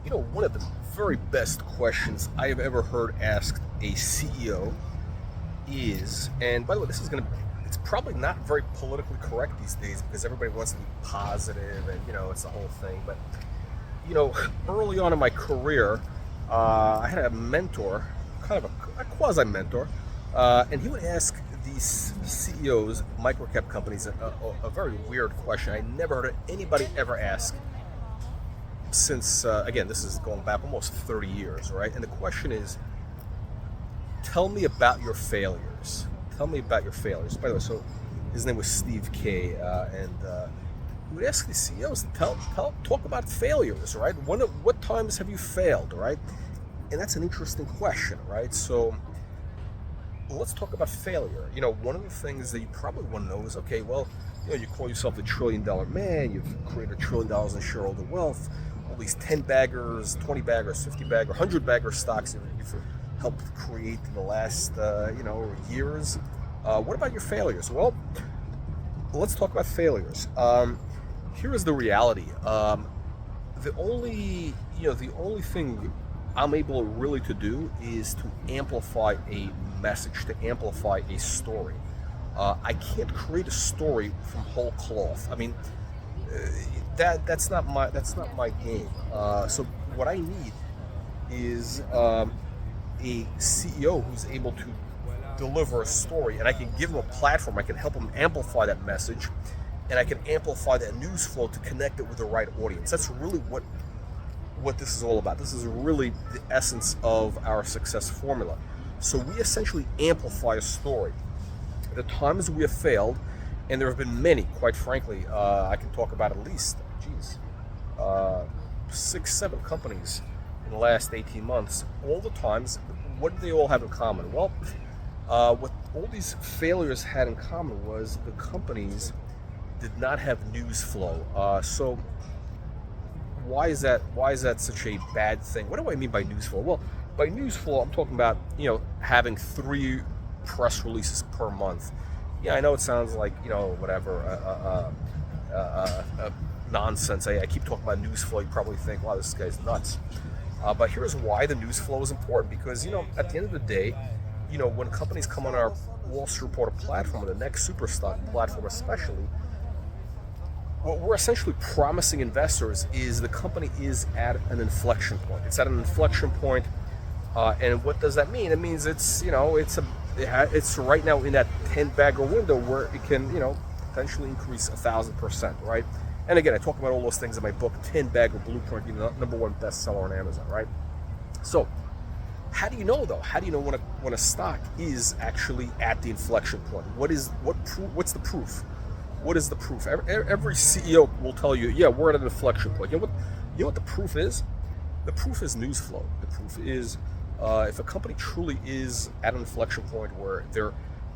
One of the very best questions I have ever heard asked a CEO is, and by the way, it's probably not very politically correct these days because everybody wants to be positive and, it's the whole thing. But, early on in my career, I had a mentor, kind of a quasi mentor, and he would ask these CEOs, microcap companies, a very weird question I never heard anybody ever ask since, again, this is going back almost 30 years, right? And the question is, tell me about your failures. Tell me about your failures. By the way, so his name was Steve K, and he would ask the CEOs to talk about failures, right? What times have you failed, right? And that's an interesting question, right? So let's talk about failure. One of the things that you probably want to know is, okay, well, you call yourself the $1 trillion man, you've created $1 trillion in shareholder wealth, all these 10 baggers, 20 baggers, 50 bagger, 100 bagger stocks you've helped create in the last, years. What about your failures? Well, let's talk about failures. Here is the reality. The only thing I'm able really to do is to amplify a message, to amplify a story. I can't create a story from whole cloth. I mean, that's not my game. So what I need is a CEO who's able to deliver a story, and I can give him a platform. I can help him amplify that message, and I can amplify that news flow to connect it with the right audience. That's really what this is all about. This is really the essence of our success formula. So we essentially amplify a story. The times we have failed, and there have been many, quite frankly, I can talk about at least, 6, 7 companies in the last 18 months. All the times, what did they all have in common? Well, what all these failures had in common was the companies did not have news flow. So why is that such a bad thing? What do I mean by news flow? Well, by news flow, I'm talking about, having 3 press releases per month. Yeah, I know it sounds like, whatever, nonsense. I keep talking about news flow. You probably think, wow, this guy's nuts. But here's why the news flow is important. Because, at the end of the day, when companies come on our Wall Street Reporter platform, the next Superstock platform especially, what we're essentially promising investors is the company is at an inflection point. It's at an inflection point, and what does that mean? It means it's right now in that 10-bagger window where it can potentially increase 1,000%, right? And again, I talk about all those things in my book, 10-bagger blueprint, number 1 bestseller on Amazon, right? So how do you know though? How do you know when a stock is actually at the inflection point? What's the proof? What is the proof? Every CEO will tell you, yeah, we're at an inflection point. You know what the proof is? The proof is news flow. The proof is if a company truly is at an inflection point where they're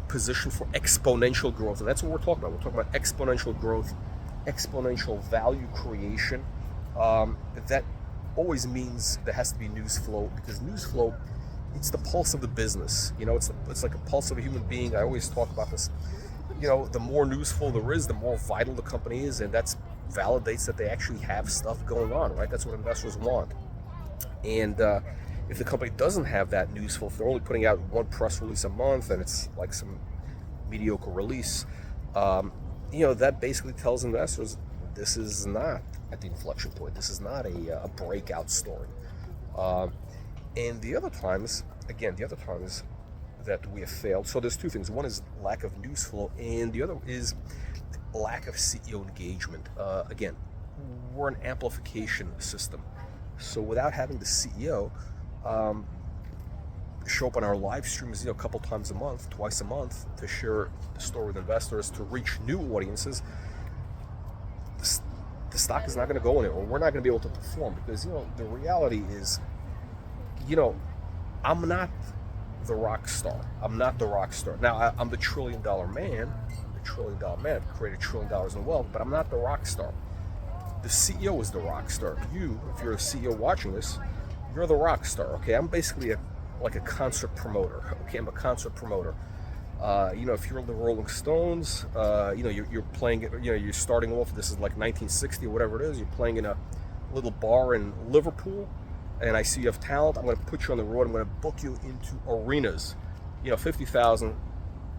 positioned for exponential growth, and that's what we're talking about. We're talking about exponential growth, exponential value creation. That always means there has to be news flow, because news flow, it's the pulse of the business. It's like a pulse of a human being. I always talk about this. The more news flow there is, the more vital the company is, and that validates that they actually have stuff going on, right? That's what investors want. And if the company doesn't have that news flow, if they're only putting out 1 press release a month and it's like some mediocre release, that basically tells investors this is not at the inflection point. This is not a breakout story. And the other times that we have failed. So there's 2 things. One is lack of news flow, and the other is lack of CEO engagement. Again, we're an amplification system. So without having the CEO show up on our live streams, a couple times a month, twice a month, to share the story with investors, to reach new audiences, the stock is not going to go anywhere. We're not going to be able to perform, because the reality is, I'm not the rock star. I'm not the rock star. Now, I'm the $1 trillion man. I've created $1 trillion in wealth, but I'm not the rock star. The CEO is the rock star. If you're a CEO watching this, you're the rock star. Okay, I'm basically like a concert promoter. Okay, I'm a concert promoter. If you're the Rolling Stones, you're playing it. You're starting off. This is like 1960 or whatever it is. You're playing in a little bar in Liverpool, and I see you have talent, I'm going to put you on the road. I'm going to book you into arenas, 50,000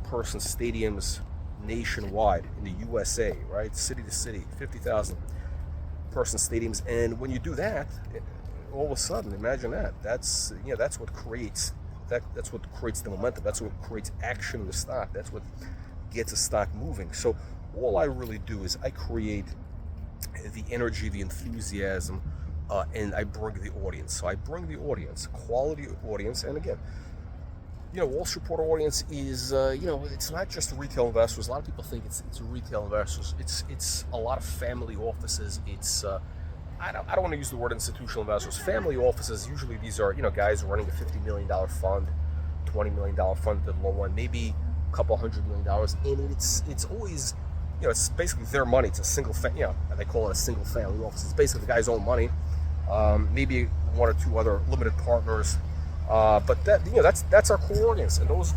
person stadiums nationwide in the USA, right? City to city, 50,000 person stadiums. And when you do that, all of a sudden, imagine that. That's what creates that's what creates the momentum. That's what creates action in the stock. That's what gets a stock moving. So all I really do is I create the energy, the enthusiasm, and I bring the audience. So I bring the audience, quality audience. And again, Wall Street Report audience is, it's not just retail investors. A lot of people think it's retail investors. It's a lot of family offices. It's I don't want to use the word institutional investors. Family offices, usually these are, guys running a $50 million fund, $20 million fund at the low one, maybe a couple $100 million. And it's always, it's basically their money. It's a single, they call it a single family office. It's basically the guy's own money. Maybe one or two other limited partners. But that's our core audience. And those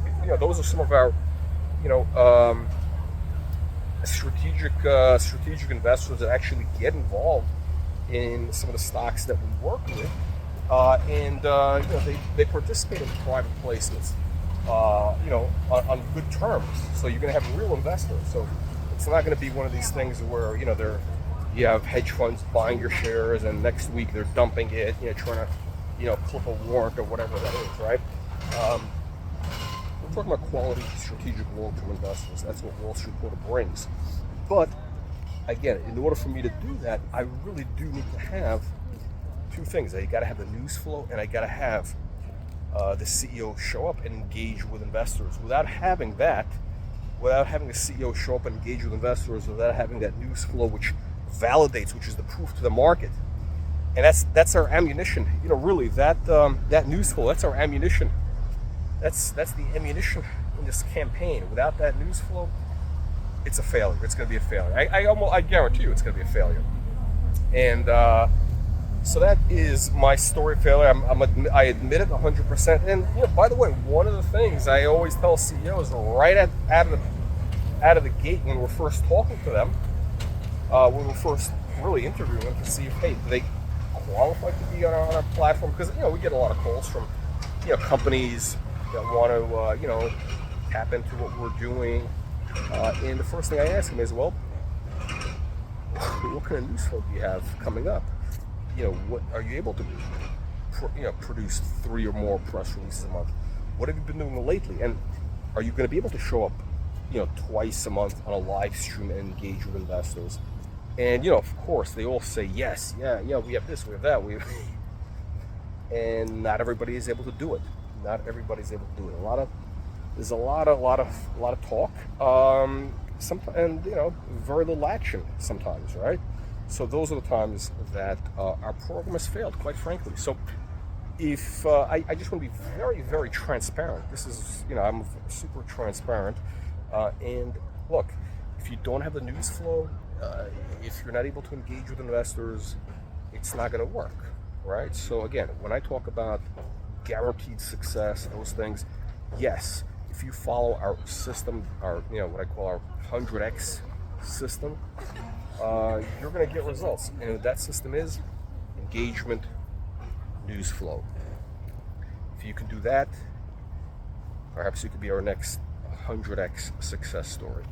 are some of our, strategic investors that actually get involved in some of the stocks that we work with, and they participate in private placements, on good terms. So you're going to have real investors. So it's not going to be one of these things where you have hedge funds buying your shares and next week they're dumping it, trying to clip a warrant or whatever that is, right? We're talking about quality, strategic, long-term investors. That's what Wall Street Report brings. But again, in order for me to do that, I really do need to have two things. I got to have the news flow, and I got to have the CEO show up and engage with investors. Without having the CEO show up and engage with investors, without having that news flow, which validates, which is the proof to the market, and that's our ammunition. Really, that news flow, that's our ammunition. That's the ammunition in this campaign. Without that news flow, it's a failure. It's going to be a failure. I guarantee you it's going to be a failure. And so that is my story of failure. I admit it 100%. And by the way, one of the things I always tell CEOs right out of the gate when we're first talking to them, when we're first really interviewing them to see if, hey, do they qualify to be on our platform? Because we get a lot of calls from companies that want to tap into what we're doing. And the first thing I ask them is, well, what kind of news flow do you have coming up? What are you able to produce 3 or more press releases a month? What have you been doing lately? And are you going to be able to show up, twice a month on a live stream and engage with investors? And of course, they all say yes, yeah, we have this, we have that, and not everybody is able to do it. Not everybody's able to do it. There's a lot of talk, and very little action sometimes, right? So those are the times that our program has failed, quite frankly. So if I just want to be very, very transparent. This is, I'm super transparent. And look, if you don't have the news flow, if you're not able to engage with investors, it's not going to work, right? So again, when I talk about guaranteed success, those things, yes, if you follow our system, our what I call our 100x system, you're going to get results. And that system is engagement, news flow. If you can do that, perhaps you could be our next 100x success story.